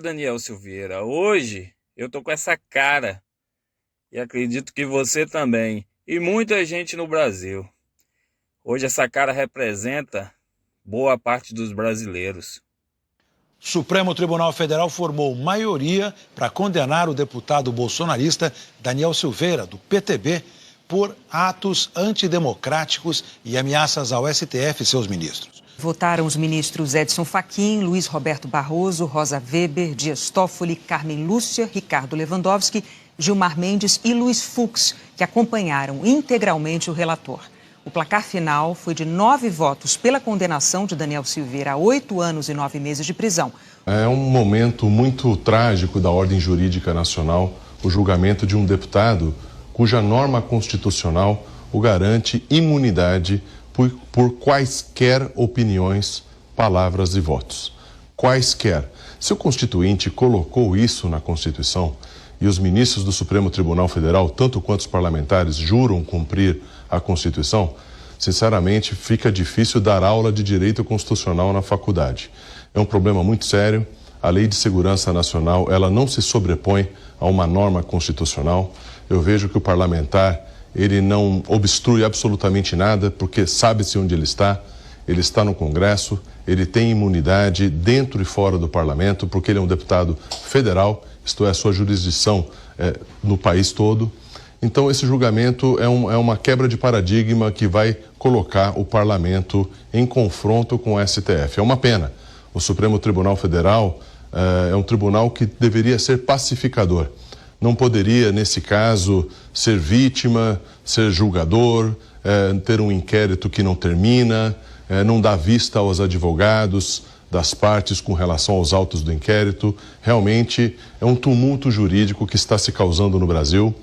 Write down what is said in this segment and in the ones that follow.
Daniel Silveira, hoje eu tô com essa cara e acredito que você também e muita gente no Brasil. Hoje essa cara representa boa parte dos brasileiros. Supremo Tribunal Federal formou maioria para condenar o deputado bolsonarista Daniel Silveira, do PTB, por atos antidemocráticos e ameaças ao STF e seus ministros. Votaram os ministros Edson Fachin, Luiz Roberto Barroso, Rosa Weber, Dias Toffoli, Carmen Lúcia, Ricardo Lewandowski, Gilmar Mendes e Luiz Fux, que acompanharam integralmente o relator. O placar final foi de 9 votos pela condenação de Daniel Silveira a 8 anos e 9 meses de prisão. É um momento muito trágico da ordem jurídica nacional, o julgamento de um deputado cuja norma constitucional o garante imunidade por quaisquer opiniões, palavras e votos. Quaisquer. Se o Constituinte colocou isso na Constituição e os ministros do Supremo Tribunal Federal, tanto quanto os parlamentares, juram cumprir a Constituição, sinceramente fica difícil dar aula de direito constitucional na faculdade. É um problema muito sério. A Lei de Segurança Nacional, ela não se sobrepõe a uma norma constitucional. Eu vejo que o parlamentar, ele não obstrui absolutamente nada, porque sabe-se onde ele está no Congresso, ele tem imunidade dentro e fora do parlamento, porque ele é um deputado federal, isto é, a sua jurisdição no país todo. Então, esse julgamento é uma quebra de paradigma que vai colocar o parlamento em confronto com o STF. É uma pena. O Supremo Tribunal Federal é um tribunal que deveria ser pacificador. Não poderia, nesse caso, ser vítima, ser julgador, ter um inquérito que não termina, não dar vista aos advogados das partes com relação aos autos do inquérito. Realmente é um tumulto jurídico que está se causando no Brasil.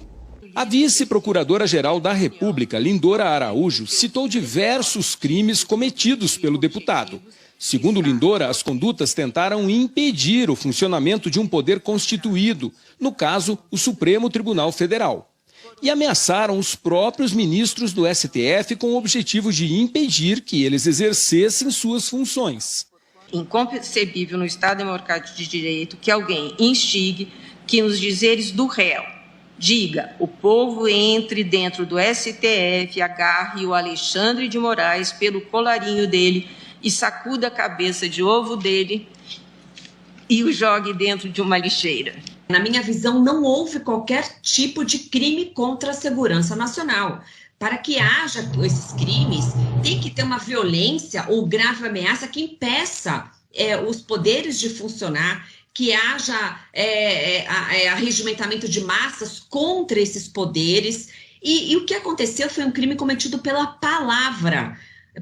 A vice-procuradora-geral da República, Lindora Araújo, citou diversos crimes cometidos pelo deputado. Segundo Lindora, as condutas tentaram impedir o funcionamento de um poder constituído, no caso, o Supremo Tribunal Federal. E ameaçaram os próprios ministros do STF com o objetivo de impedir que eles exercessem suas funções. Inconcebível no Estado Democrático de Direito que alguém instigue que nos dizeres do réu diga: o povo entre dentro do STF, agarre o Alexandre de Moraes pelo colarinho dele e sacuda a cabeça de ovo dele e o jogue dentro de uma lixeira. Na minha visão, não houve qualquer tipo de crime contra a segurança nacional. Para que haja esses crimes, tem que ter uma violência ou grave ameaça que impeça os poderes de funcionar, que haja arregimentamento de massas contra esses poderes. E o que aconteceu foi um crime cometido pela palavra.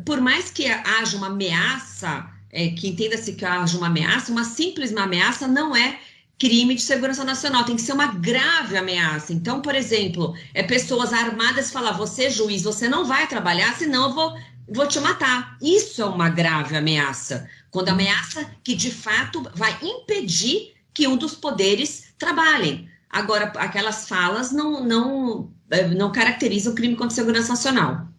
Por mais que haja uma ameaça, que entenda-se que haja uma ameaça, uma simples ameaça não é crime de segurança nacional, tem que ser uma grave ameaça. Então, por exemplo, pessoas armadas falar: você, juiz, você não vai trabalhar, senão eu vou te matar. Isso é uma grave ameaça. Quando ameaça que, de fato, vai impedir que um dos poderes trabalhem. Agora, aquelas falas não caracterizam crime contra a segurança nacional.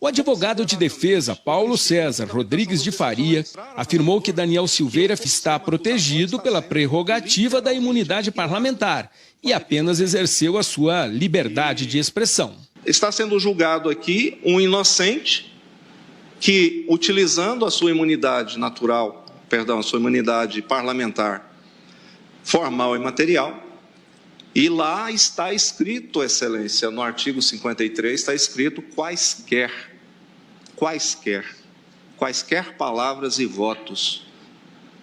O advogado de defesa, Paulo César Rodrigues de Faria, afirmou que Daniel Silveira está protegido pela prerrogativa da imunidade parlamentar e apenas exerceu a sua liberdade de expressão. Está sendo julgado aqui um inocente que, utilizando a sua imunidade a sua imunidade parlamentar, formal e material, e lá está escrito, Excelência, no artigo 53, está escrito quaisquer palavras e votos.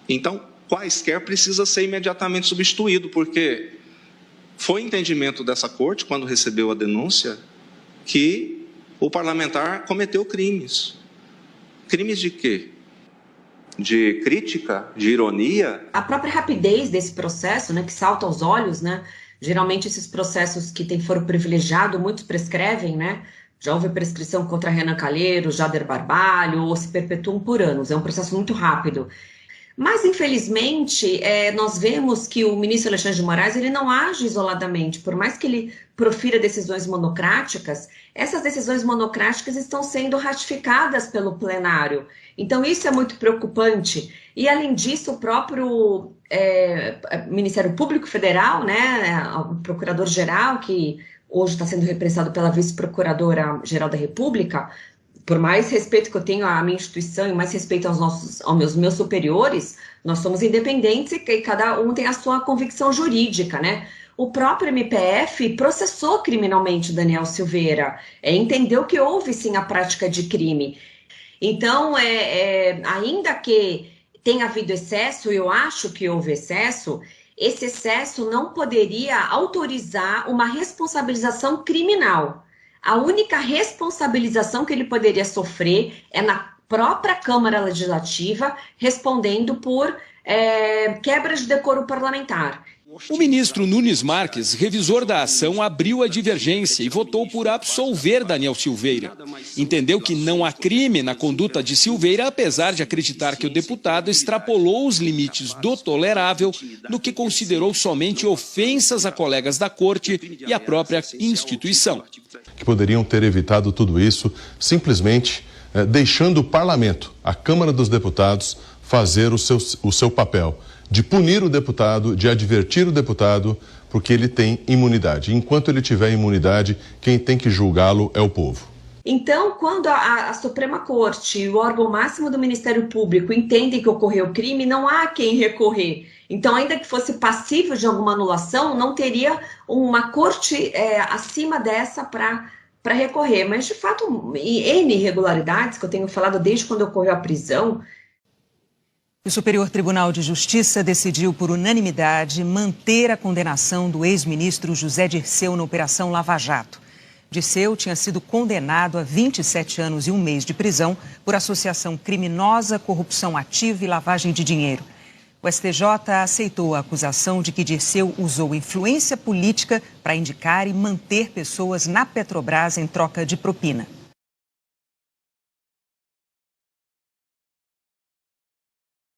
Então, quaisquer precisa ser imediatamente substituído, porque foi entendimento dessa corte, quando recebeu a denúncia, que o parlamentar cometeu crimes. Crimes de quê? De crítica, de ironia? A própria rapidez desse processo, que salta aos olhos, geralmente esses processos que têm foro privilegiado, muitos prescrevem, Já houve prescrição contra Renan Calheiros, Jader Barbalho, ou se perpetuam por anos. É um processo muito rápido. Mas, infelizmente, nós vemos que o ministro Alexandre de Moraes ele não age isoladamente. Por mais que ele profira decisões monocráticas, essas decisões monocráticas estão sendo ratificadas pelo plenário. Então, isso é muito preocupante. E, além disso, o próprio Ministério Público Federal, né, o Procurador-Geral, que hoje está sendo representado pela Vice-Procuradora-Geral da República, por mais respeito que eu tenho à minha instituição e mais respeito aos meus superiores, nós somos independentes e cada um tem a sua convicção jurídica, né? O próprio MPF processou criminalmente Daniel Silveira, entendeu que houve sim a prática de crime. Então, ainda que tenha havido excesso, eu acho que houve excesso, esse excesso não poderia autorizar uma responsabilização criminal. A única responsabilização que ele poderia sofrer é na própria Câmara Legislativa, respondendo por quebra de decoro parlamentar. O ministro Nunes Marques, revisor da ação, abriu a divergência e votou por absolver Daniel Silveira. Entendeu que não há crime na conduta de Silveira, apesar de acreditar que o deputado extrapolou os limites do tolerável no que considerou somente ofensas a colegas da corte e à própria instituição. Que poderiam ter evitado tudo isso simplesmente deixando o parlamento, a Câmara dos Deputados, fazer o seu papel de punir o deputado, de advertir o deputado, porque ele tem imunidade. Enquanto ele tiver imunidade, quem tem que julgá-lo é o povo. Então, quando a Suprema Corte e o órgão máximo do Ministério Público entendem que ocorreu crime, não há quem recorrer. Então, ainda que fosse passível de alguma anulação, não teria uma corte acima dessa para recorrer. Mas, de fato, N irregularidades, que eu tenho falado desde quando ocorreu a prisão. O Superior Tribunal de Justiça decidiu por unanimidade manter a condenação do ex-ministro José Dirceu na Operação Lava Jato. Dirceu tinha sido condenado a 27 anos e 1 mês de prisão por associação criminosa, corrupção ativa e lavagem de dinheiro. O STJ aceitou a acusação de que Dirceu usou influência política para indicar e manter pessoas na Petrobras em troca de propina.